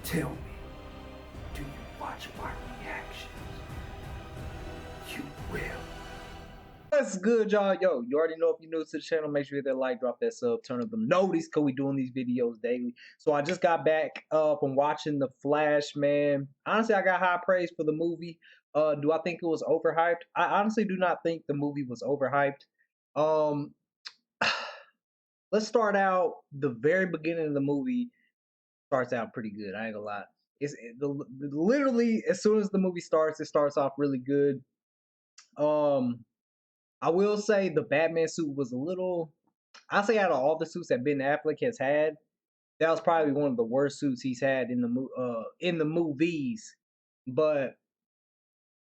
Tell me, do you watch my reactions? You will. What's good, y'all? Yo, you already know if you're new to the channel, make sure you hit that like, drop that sub, turn up them notice, because we doing these videos daily. So I just got back from watching The Flash, man. Honestly, I got high praise for the movie. Do I think it was overhyped? I honestly do not think the movie was overhyped. Um, let's start out the very beginning of the movie. Starts out pretty good. I ain't gonna lie. Literally as soon as the movie starts, it starts off really good. Um, I will say the Batman suit was a little. I say out of all the suits that Ben Affleck has had, that was probably one of the worst suits he's had in the movies. But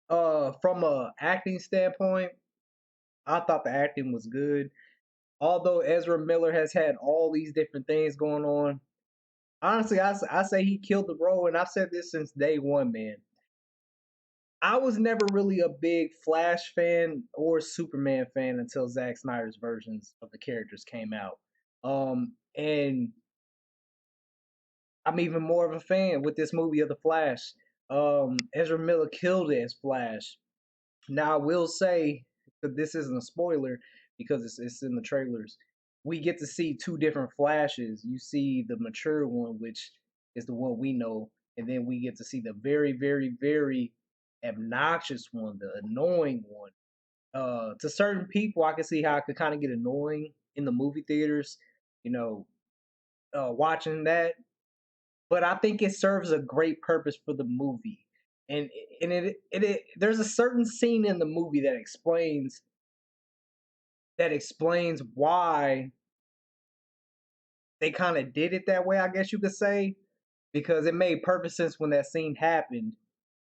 from a acting standpoint, I thought the acting was good. Although Ezra Miller has had all these different things going on, honestly, I say he killed the role, and I've said this since day one, man. I was never really a big Flash fan or Superman fan until Zack Snyder's versions of the characters came out. And I'm even more of a fan with this movie of the Flash. Ezra Miller killed it as Flash. Now I will say that this isn't a spoiler because it's in the trailers. We get to see two different Flashes. You see the mature one, which is the one we know, and then we get to see the very, very, very obnoxious one, the annoying one. To certain people, I can see how it could kind of get annoying in the movie theaters, you know, watching that. But I think it serves a great purpose for the movie, and there's a certain scene in the movie that explains why they kind of did it that way. I guess you could say, because it made perfect sense when that scene happened,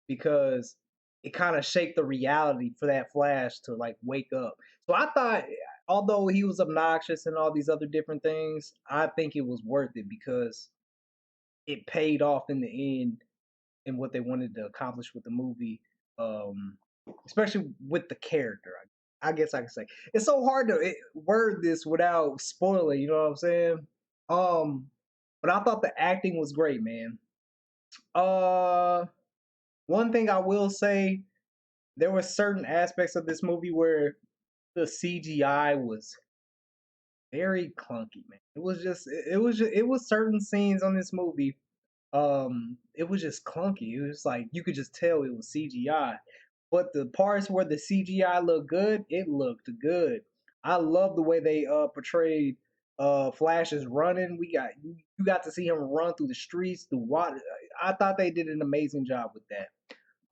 because it kind of shaped the reality for that Flash to like wake up. So I thought, although he was obnoxious and all these other different things, I think it was worth it because it paid off in the end in what they wanted to accomplish with the movie, um, especially with the character. I guess I can say it's so hard to word this without spoiling. You know what I'm saying? Um, but I thought the acting was great, man. Uh, One thing I will say, there were certain aspects of this movie where the CGI was very clunky, man. It was certain scenes on this movie. It was just clunky. It was like you could just tell it was CGI. But the parts where the CGI looked good, it looked good. I love the way they portrayed Flash's running. You got to see him run through the streets, through water. I thought they did an amazing job with that.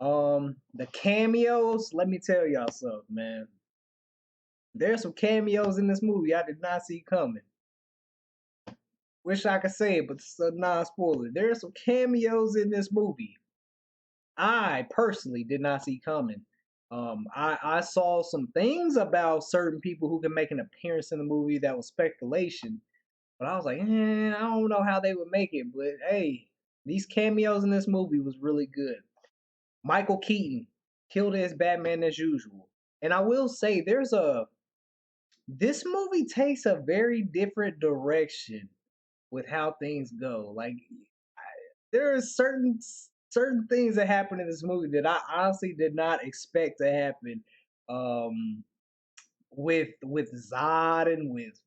The cameos, let me tell y'all something, man. There's some cameos in this movie I did not see coming. Wish I could say it, but it's a non-spoiler. There's some cameos in this movie I personally did not see coming. I saw some things about certain people who can make an appearance in the movie that was speculation, but I was like, I don't know how they would make it. But hey, these cameos in this movie was really good. Michael Keaton killed as Batman as usual, and I will say this movie takes a very different direction with how things go. Like there are certain things that happen in this movie that I honestly did not expect to happen. Um, with Zod and with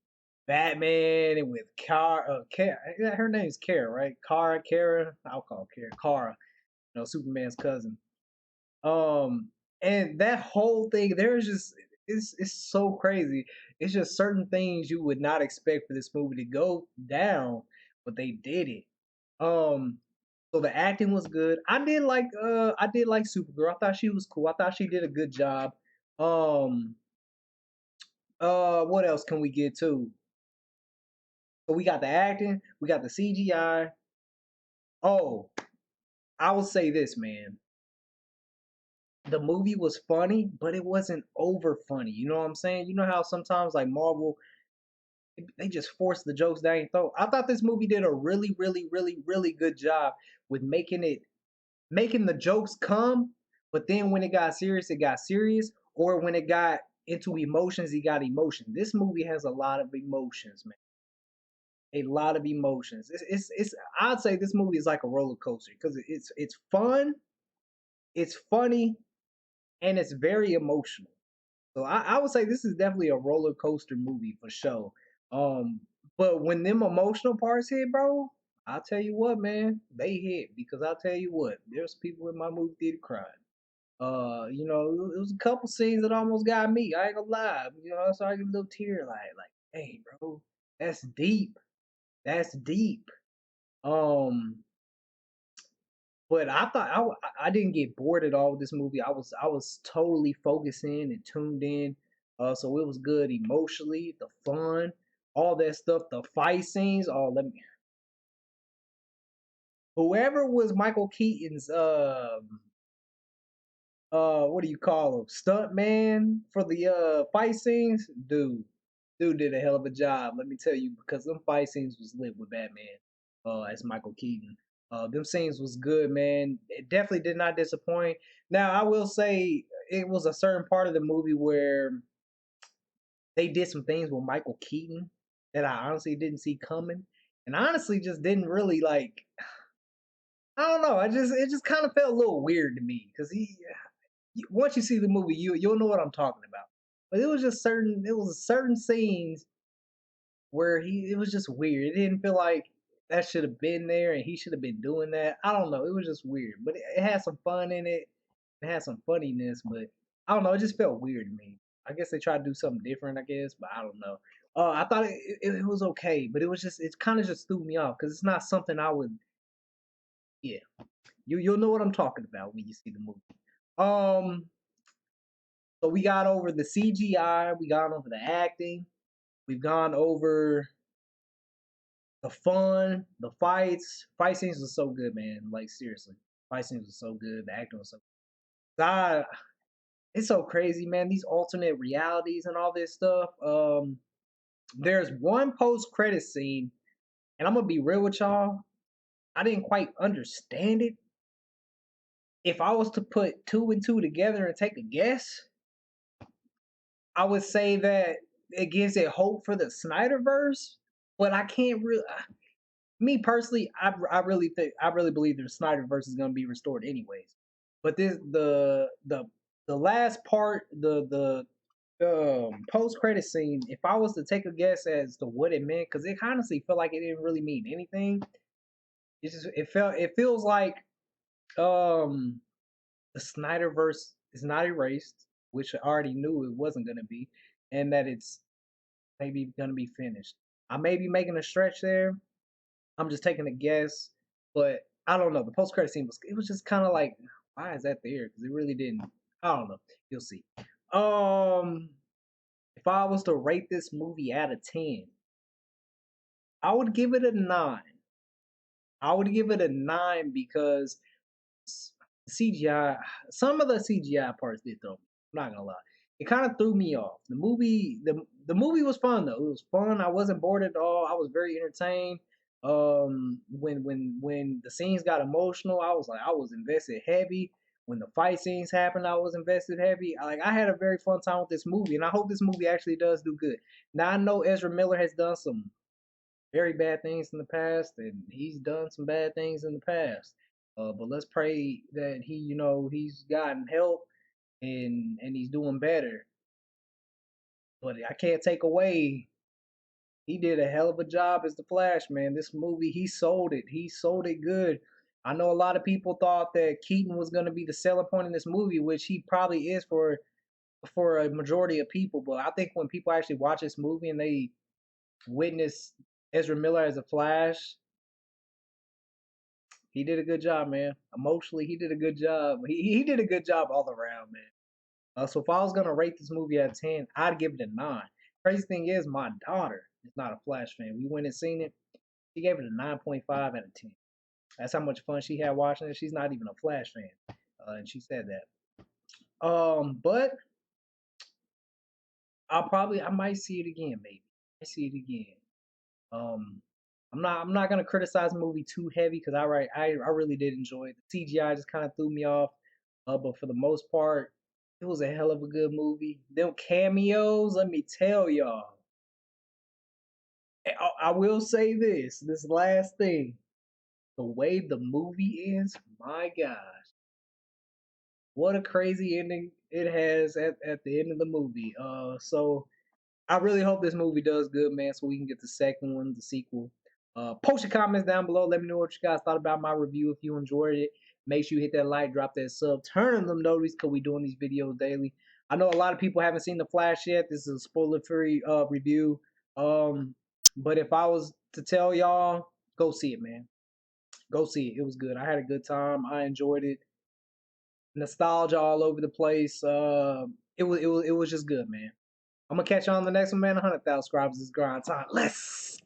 Batman and with Kara, her name's Kara, right? Kara, I'll call Kara, Kara, Superman's cousin. Um, and that whole thing, there's just it's so crazy. It's just certain things you would not expect for this movie to go down, but they did it. Um, so the acting was good. I did like Supergirl. I thought she was cool. I thought she did a good job. Um what else can we get to? So we got the acting, we got the CGI. Oh, I will say this, man. The movie was funny, but it wasn't over funny. You know what I'm saying? You know how sometimes like Marvel they just force the jokes down your throat. I thought this movie did a really, really, really, really good job with making the jokes come, but then when it got serious, or when it got into emotions, it got emotion. This movie has a lot of emotions, man. a lot of emotions. It's I'd say this movie is like a roller coaster because it's fun, it's funny, and it's very emotional. So I would say this is definitely a roller coaster movie for sure. Um, but when them emotional parts hit, bro, I'll tell you what, man, they hit because I'll tell you what, there's people in my movie theater crying. It was a couple scenes that almost got me. I ain't gonna lie. I started getting a little tear like, hey, bro, that's deep. That's deep. Um, but I thought I didn't get bored at all with this movie. I was totally focused in and tuned in. So it was good emotionally, the fun, all that stuff, the fight scenes. Oh, let me. Whoever was Michael Keaton's what do you call him, stunt man for the fight scenes, dude did a hell of a job. Let me tell you, because them fight scenes was lit with Batman, as Michael Keaton. Them scenes was good, man. It definitely did not disappoint. Now I will say it was a certain part of the movie where they did some things with Michael Keaton that I honestly didn't see coming, and honestly just didn't really like. I don't know. It just kind of felt a little weird to me because once you see the movie, you'll know what I'm talking about. But it was certain scenes where it was just weird. It didn't feel like that should have been there and he should have been doing that. I don't know. It was just weird, but it had some fun in it. It had some funniness, but I don't know. It just felt weird to me. I guess they tried to do something different. I guess, but I don't know. I thought it was okay, but it kind of just threw me off because it's not something I would. Yeah, you'll know what I'm talking about when you see the movie. Um, So we got over the CGI, we got over the acting, we've gone over the fun, the fights. Fight scenes was so good, man. Like seriously, fight scenes was so good. The acting was so. God, it's so crazy, man. These alternate realities and all this stuff. There's one post credit scene, and I'm gonna be real with y'all. I didn't quite understand it. If I was to put two and two together and take a guess, I would say that it gives it hope for the Snyderverse, but I can't really. Me personally, I really believe the Snyderverse is going to be restored anyways. But this the last part, the post credit scene. If I was to take a guess as to what it meant, because it honestly felt like it didn't really mean anything. It feels like um the Snyderverse is not erased, which I already knew it wasn't going to be, and that it's maybe going to be finished. I may be making a stretch there. I'm just taking a guess, but I don't know. The post credit scene was just kind of like, why is that there? Because it really didn't. I don't know. You'll see. Um, if I was to rate this movie out of 10, I would give it a 9. I would give it a 9 because CGI, some of the CGI parts did throw me. I'm not gonna lie. It kind of threw me off. The movie was fun though. It was fun. I wasn't bored at all. I was very entertained. When the scenes got emotional, I was invested heavy. When the fight scenes happened, I was invested heavy. I had a very fun time with this movie, and I hope this movie actually does do good. Now I know Ezra Miller has done some very bad things in the past, and he's done some bad things in the past. But let's pray that he's gotten help and he's doing better. But I can't take away he did a hell of a job as the Flash, man. This movie, he sold it. He sold it good. I know a lot of people thought that Keaton was going to be the selling point in this movie, which he probably is for a majority of people. But I think when people actually watch this movie and they witness Ezra Miller as a Flash, he did a good job, man. Emotionally, he did a good job. He did a good job all around, man. So if I was gonna rate this movie at 10, I'd give it a 9. Crazy thing is, my daughter is not a Flash fan. We went and seen it. She gave it a 9.5 out of 10. That's how much fun she had watching it. She's not even a Flash fan, and she said that. But I might see it again, maybe. I see it again. Um, I'm not gonna criticize the movie too heavy because I really did enjoy it. The CGI just kind of threw me off, but for the most part, it was a hell of a good movie. Them cameos, let me tell y'all, I will say this last thing. The way the movie ends, my gosh. What a crazy ending it has at the end of the movie. So I really hope this movie does good, man, so we can get the second one, the sequel. Post your comments down below. Let me know what you guys thought about my review. If you enjoyed it, make sure you hit that like, drop that sub, turn on them notifications because we doing these videos daily. I know a lot of people haven't seen The Flash yet. This is a spoiler-free review. But if I was to tell y'all, go see it, man. Go see it. It was good. I had a good time. I enjoyed it. Nostalgia all over the place. It was just good, man. I'm gonna catch you on the next one, man. 100,000 subscribers is grind time. Let's